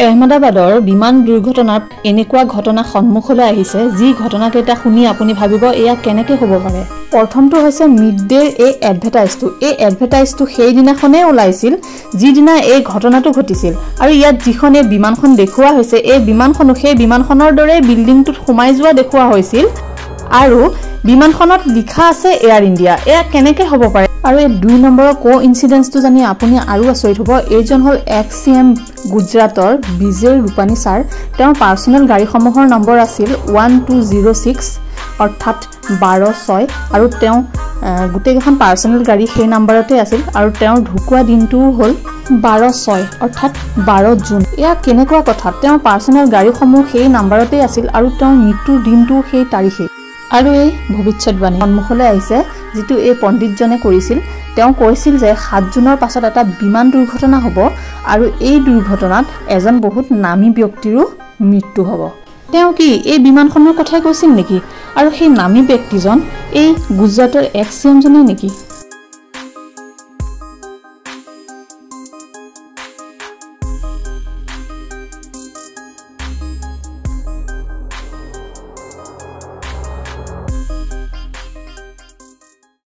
আহমেদাবাদৰ বিমান দুৰ্ঘটনাত এনেকুৱা ঘটনা সন্মুখলৈ আহিছে যি ঘটনাকেইটা শুনি আপুনি ভাবিব এয়া কেনেকৈ হ'ব পাৰে। প্ৰথমটো হৈছে মিড ডেৰ এই এডভাৰটাইজটো সেই দিনাখনেই ওলাইছিল যিদিনা এই ঘটনাটো ঘটিছিল আৰু ইয়াত যিখন এই বিমানখন দেখুওৱা হৈছে এই বিমানখনো সেই বিমানখনৰ দৰে বিল্ডিংটোত সোমাই যোৱা দেখুওৱা হৈছিল আৰু বিমানখনত লিখা আছে এয়াৰ ইণ্ডিয়া। এয়া কেনেকৈ হ'ব পাৰে আৰু এই 2 নম্বৰৰ কোইনসিডেন্সটো জানি আপুনি আৰু আচৰিত হ'ব। এইজন হ'ল এক্স-CM গুজৰাটৰ বিজয় ৰূপানী ছাৰ। তেওঁৰ পাৰ্চনেল গাড়ীসমূহৰ নম্বৰ আছিল 1206 অৰ্থাৎ 12/6 আৰু তেওঁ গোটেইকেইখন পাৰ্চনেল গাড়ী সেই নম্বৰতে আছিল আৰু তেওঁৰ ঢুকুৱা দিনটোও হ'ল 12/6 অৰ্থাৎ 12 জুন। এয়া কেনেকুৱা কথা, তেওঁৰ পাৰ্চনেল গাড়ীসমূহ সেই নম্বৰতে আছিল আৰু তেওঁৰ মৃত্যুৰ দিনটোও সেই তাৰিখে। আৰু এই ভৱিষ্যতবাণী সন্মুখলৈ আহিছে যিটো এই পণ্ডিতজনে কৰিছিল। তেওঁ কৈছিল যে 7 জুনৰ পাছত এটা বিমান দুৰ্ঘটনা হ'ব আৰু এই দুৰ্ঘটনাত এজন বহুত নামী ব্যক্তিৰো মৃত্যু হ'ব। তেওঁ কি এই বিমানখনৰ কথাই কৈছিল নেকি আৰু সেই নামী ব্যক্তিজন এই গুজৰাটৰ এক্স-CM জনেই নেকি?